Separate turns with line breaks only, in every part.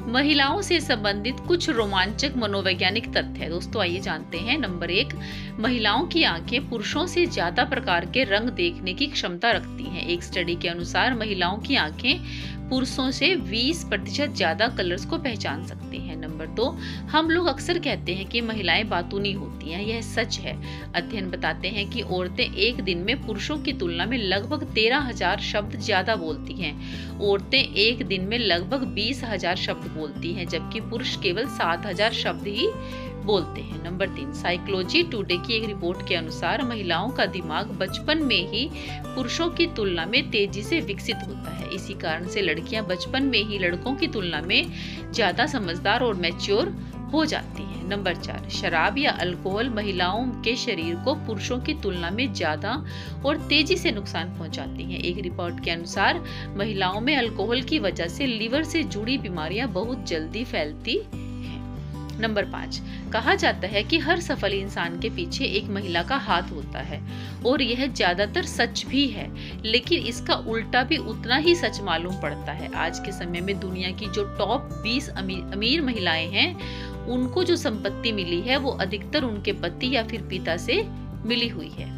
महिलाओं से संबंधित कुछ रोमांचक मनोवैज्ञानिक तथ्य है दोस्तों, आइए जानते हैं। नंबर 1, महिलाओं की आंखें पुरुषों से ज्यादा प्रकार के रंग देखने की क्षमता रखती हैं। एक स्टडी के अनुसार महिलाओं की आंखें पुरुषों से 20% ज्यादा कलर्स को पहचान सकती हैं। नंबर 2, हम लोग अक्सर कहते हैं कि महिलाएं बातूनी होती हैं, यह सच है। अध्ययन बताते हैं कि औरतें एक दिन में पुरुषों की तुलना में लगभग 13,000 शब्द ज्यादा बोलती हैं। औरतें एक दिन में लगभग 20,000 शब्द बोलती हैं, जबकि पुरुष केवल 7,000 शब्द ही बोलते हैं। नंबर 3, साइकोलॉजी टुडे की एक रिपोर्ट के अनुसार महिलाओं का दिमाग बचपन में ही पुरुषों की तुलना में तेजी से विकसित होता है। इसी कारण से लड़कियां बचपन में ही लड़कों की तुलना में ज्यादा समझदार और मैच्योर हो जाती हैं। नंबर 4, शराब या अल्कोहल महिलाओं के शरीर को पुरुषों की तुलना में ज्यादा और तेजी से नुकसान पहुंचाती हैं। एक रिपोर्ट के अनुसार महिलाओं में अल्कोहल की वजह से लिवर से जुड़ी बीमारियां बहुत जल्दी फैलती हैं। नंबर 5, कहा जाता है कि हर सफल इंसान के पीछे एक महिला का हाथ होता है और यह ज्यादातर सच भी है, लेकिन इसका उल्टा भी उतना ही सच मालूम पड़ता है। आज के समय में दुनिया की जो टॉप 20 अमीर महिलाएं हैं, उनको जो संपत्ति मिली है वो अधिकतर उनके पति या फिर पिता से मिली हुई है।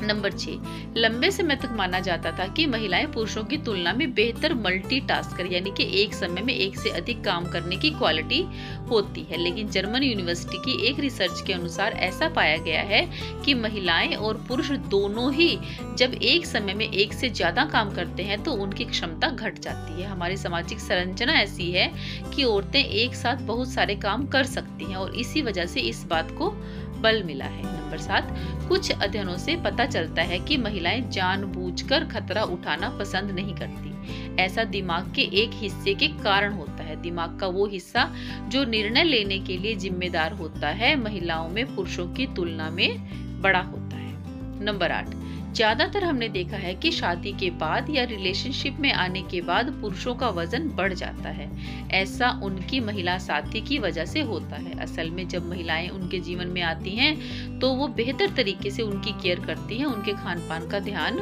नंबर 6, लंबे समय तक माना जाता था कि महिलाएं पुरुषों की तुलना में बेहतर मल्टीटास्कर यानी कि एक समय में एक से अधिक काम करने की क्वालिटी होती है, लेकिन जर्मन यूनिवर्सिटी की एक रिसर्च के अनुसार ऐसा पाया गया है कि महिलाएं और पुरुष दोनों ही जब एक समय में एक से ज्यादा काम करते हैं तो उनकी क्षमता घट जाती है। हमारी सामाजिक संरचना ऐसी है कि औरतें एक साथ बहुत सारे काम कर सकती हैं और इसी वजह से इस बात को बल मिला है। नंबर 7, कुछ अध्ययनों से पता चलता है कि महिलाएं जानबूझकर खतरा उठाना पसंद नहीं करती। ऐसा दिमाग के एक हिस्से के कारण होता है। दिमाग का वो हिस्सा जो निर्णय लेने के लिए जिम्मेदार होता है, महिलाओं में पुरुषों की तुलना में बड़ा होता है। नंबर 8, ज्यादातर हमने देखा है कि शादी के बाद या रिलेशनशिप में आने के बाद पुरुषों का वजन बढ़ जाता है। ऐसा उनकी महिला साथी की वजह से होता है। असल में जब महिलाएं उनके जीवन में आती हैं तो वो बेहतर तरीके से उनकी केयर करती हैं, उनके खान पान का ध्यान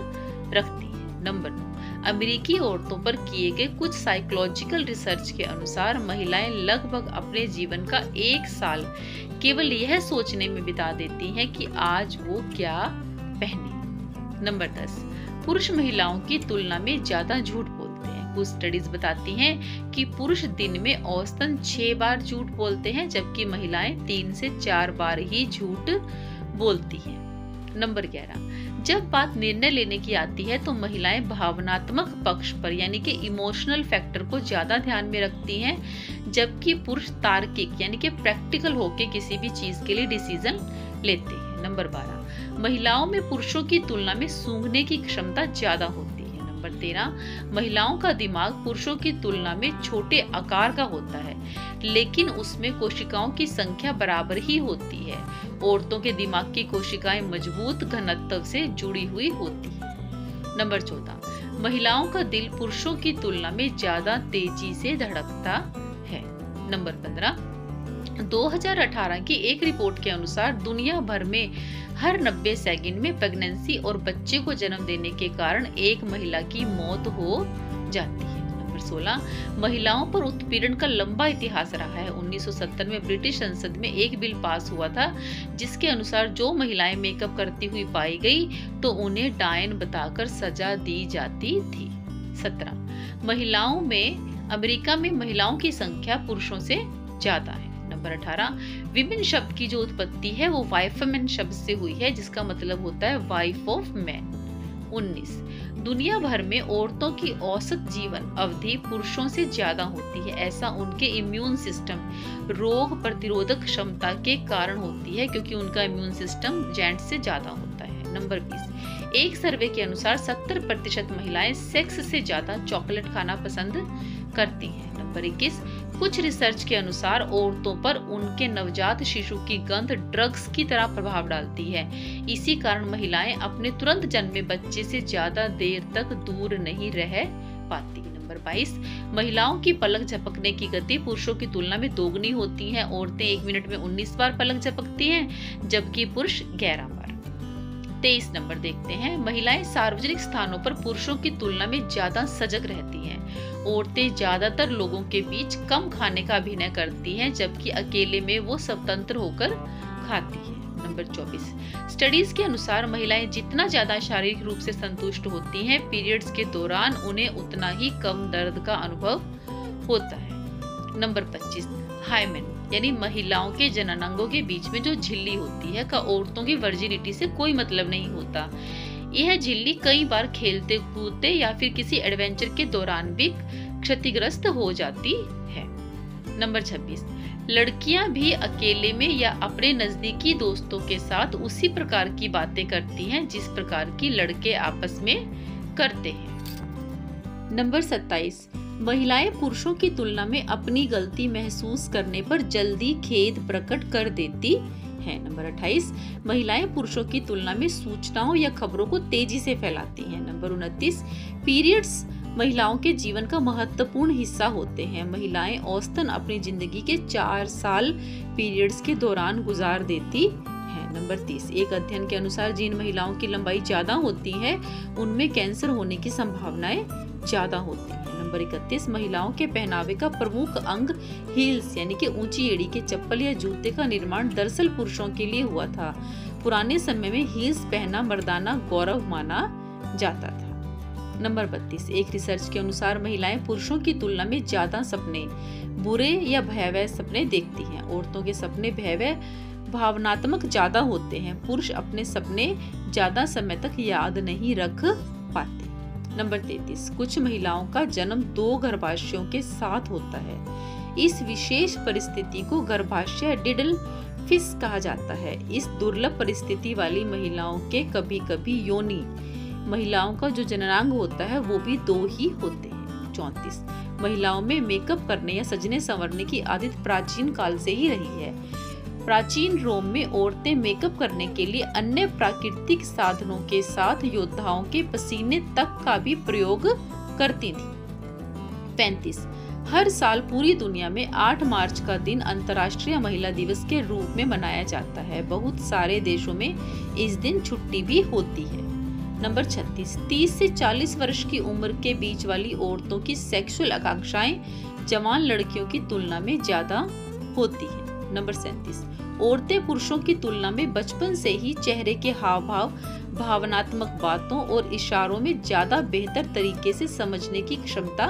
रखती हैं। नंबर 9, अमेरिकी औरतों पर किए गए कुछ साइकोलॉजिकल रिसर्च के अनुसार महिलाएं लगभग अपने जीवन का 1 साल केवल यह सोचने में बिता देती हैं कि आज वो क्या पहने। नंबर 10, पुरुष महिलाओं की तुलना में ज्यादा झूठ बोलते हैं। कुछ स्टडीज बताती हैं कि पुरुष दिन में औसतन 6 बार झूठ बोलते हैं, जबकि महिलाएं 3 से 4 बार ही झूठ बोलती हैं। नंबर 11, जब बात निर्णय लेने की आती है तो महिलाएं भावनात्मक पक्ष पर यानी कि इमोशनल फैक्टर को ज्यादा ध्यान में रखती हैं, जबकि पुरुष तार्किक यानी कि प्रैक्टिकल होकर किसी भी चीज के लिए डिसीजन लेते हैं। नंबर 12, महिलाओं में पुरुषों की तुलना में सूंघने की क्षमता ज्यादा होती है। नंबर 13, महिलाओं का दिमाग पुरुषों की तुलना में छोटे आकार का होता है, लेकिन उसमें कोशिकाओं की संख्या बराबर ही होती है। औरतों के दिमाग की कोशिकाएं मजबूत घनत्व से जुड़ी हुई होती है। नंबर 14, महिलाओं का दिल पुरुषों की तुलना में ज्यादा तेजी से धड़कता है। नंबर 15, 2018 की एक रिपोर्ट के अनुसार दुनिया भर में हर 90 सेकंड में प्रेगनेंसी और बच्चे को जन्म देने के कारण एक महिला की मौत हो जाती है। नंबर 16, महिलाओं पर उत्पीड़न का लंबा इतिहास रहा है। 1970 में ब्रिटिश संसद में एक बिल पास हुआ था जिसके अनुसार जो महिलाएं मेकअप करती हुई पाई गई तो उन्हें डायन बताकर सजा दी जाती थी। 17, अमेरिका में महिलाओं की संख्या पुरुषों से ज्यादा है। नंबर 18, विमेन शब्द की जो उत्पत्ति है वो वाइफमेन शब्द से हुई है, जिसका मतलब होता है वाइफ ऑफ मैन। 19, दुनिया भर में औरतों की औसत जीवन अवधि पुरुषों से ज्यादा होती है। ऐसा उनके इम्यून सिस्टम रोग प्रतिरोधक क्षमता के कारण होती है, क्योंकि उनका इम्यून सिस्टम जेंट्स से ज्यादा होता है। नंबर 20, एक सर्वे के अनुसार 70% महिलाएं सेक्स से ज्यादा चॉकलेट खाना पसंद करती हैं। नंबर 21, कुछ रिसर्च के अनुसार औरतों पर उनके नवजात शिशु की गंध ड्रग्स की तरह प्रभाव डालती है। इसी कारण महिलाएं अपने तुरंत जन्मे बच्चे से ज्यादा देर तक दूर नहीं रह पाती। नंबर 22, महिलाओं की पलक झपकने की गति पुरुषों की तुलना में दोगुनी होती है। औरतें 1 मिनट में 19 बार पलक झपकती हैं, जबकि पुरुष 11 बार। 23 नंबर देखते हैं, महिलाएं सार्वजनिक स्थानों पर पुरुषों की तुलना में ज्यादा सजग रहती हैं। औरतें ज्यादातर लोगों के बीच कम खाने का अभिनय करती हैं, जबकि अकेले में वो स्वतंत्र होकर खाती हैं। नंबर 24, स्टडीज के अनुसार महिलाएं जितना ज्यादा शारीरिक रूप से संतुष्ट होती हैं, पीरियड्स के दौरान उन्हें उतना ही कम दर्द का अनुभव होता है। नंबर 25, हाइमेन यानी महिलाओं के जननांगों के बीच में जो झिल्ली होती है का औरतों की वर्जिनिटी से कोई मतलब नहीं होता। यह झिल्ली कई बार खेलते कूदते या फिर किसी एडवेंचर के दौरान भी क्षतिग्रस्त हो जाती है। नंबर 26, लड़कियां भी अकेले में या अपने नजदीकी दोस्तों के साथ उसी प्रकार की बातें करती हैं जिस प्रकार की लड़के आपस में करते हैं। नंबर 27, महिलाएं पुरुषों की तुलना में अपनी गलती महसूस करने पर जल्दी खेद प्रकट कर देती हैं। नंबर 28, महिलाएं पुरुषों की तुलना में सूचनाओं या खबरों को तेजी से फैलाती हैं। नंबर 29, पीरियड्स महिलाओं के जीवन का महत्वपूर्ण हिस्सा होते हैं। महिलाएं औसतन अपनी जिंदगी के 4 साल पीरियड्स के दौरान गुजार देती हैं। नंबर 30, एक अध्ययन के अनुसार जिन महिलाओं की लंबाई ज्यादा होती है उनमें कैंसर होने की संभावनाएं ज्यादा होती है। नंबर 31, महिलाओं के पहनावे का प्रमुख अंग हील्स यानी कि ऊंची एड़ी के चप्पल या जूते का निर्माण दरअसल पुरुषों के लिए हुआ था। पुराने समय में हील्स पहनना मर्दाना गौरव माना जाता था। नंबर 32, एक रिसर्च के अनुसार महिलाएं पुरुषों की तुलना में ज्यादा सपने, बुरे या भयावह सपने देखती हैं। औरतों के सपने भयावह भावनात्मक ज्यादा होते हैं। पुरुष अपने सपने ज्यादा समय तक याद नहीं रख पाते। नंबर 33, कुछ महिलाओं का जन्म 2 गर्भाशयों के साथ होता है। इस विशेष परिस्थिति को गर्भाशय डिडल फिश कहा जाता है। इस दुर्लभ परिस्थिति वाली महिलाओं के कभी कभी योनि महिलाओं का जो जननांग होता है वो भी 2 ही होते हैं। 34, महिलाओं में मेकअप करने या सजने संवरने की आदत प्राचीन काल से ही रही है। प्राचीन रोम में औरतें मेकअप करने के लिए अन्य प्राकृतिक साधनों के साथ योद्धाओं के पसीने तक का भी प्रयोग करती थी। 35, हर साल पूरी दुनिया में 8 मार्च का दिन अंतर्राष्ट्रीय महिला दिवस के रूप में मनाया जाता है। बहुत सारे देशों में इस दिन छुट्टी भी होती है। नंबर 36, 30 से 40 वर्ष की उम्र के बीच वाली औरतों की सेक्सुअल आकांक्षाएं जवान लड़कियों की तुलना में ज्यादा होती है। नंबर 37, औरतें पुरुषों की तुलना में बचपन से ही चेहरे के हाव भाव, भावनात्मक बातों और इशारों में ज्यादा बेहतर तरीके से समझने की क्षमता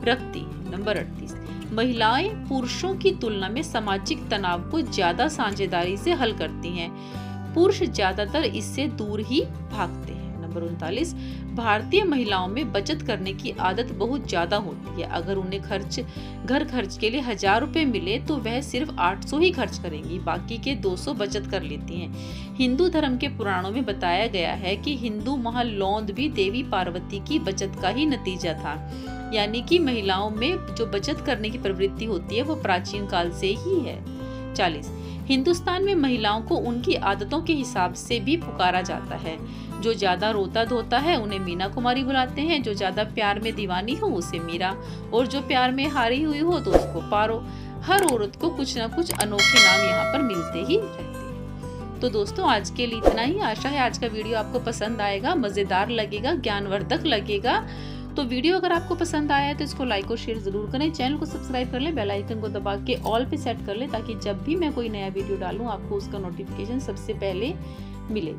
रखती हैं। नंबर 38, महिलाएं पुरुषों की तुलना में सामाजिक तनाव को ज्यादा साझेदारी से हल करती हैं। पुरुष ज्यादातर इससे दूर ही भागते हैं। नंबर 39, भारतीय महिलाओं में बचत करने की आदत बहुत ज्यादा होती है। अगर उन्हें घर खर्च के लिए 1000 रुपए मिले तो वह सिर्फ 800 ही खर्च करेंगी, बाकी के 200 बचत कर लेती हैं। हिंदू धर्म के पुराणों में बताया गया है कि हिंदू महालौंद भी देवी पार्वती की बचत का ही नतीजा था। यानी कि महिलाओं में जो बचत करने की प्रवृत्ति होती है वो प्राचीन काल से ही है। 40, हिंदुस्तान में महिलाओं को उनकी आदतों के हिसाब से भी पुकारा जाता है। जो ज्यादा रोता धोता है उन्हें मीना कुमारी बुलाते हैं, जो ज्यादा प्यार में दीवानी हो उसे मीरा, और जो प्यार में हारी हुई हो तो उसको पारो। हर औरत को कुछ न कुछ अनोखे नाम यहाँ पर मिलते ही रहते हैं। तो दोस्तों आज के लिए इतना ही। आशा है आज का वीडियो आपको पसंद आएगा, मजेदार लगेगा, ज्ञानवर्धक लगेगा। तो वीडियो अगर आपको पसंद आया है तो इसको लाइक और शेयर जरूर करें। चैनल को सब्सक्राइब कर लें, बेल आइकन को दबा के ऑल पे सेट कर लें ताकि जब भी मैं कोई नया वीडियो डालूं आपको उसका नोटिफिकेशन सबसे पहले मिले।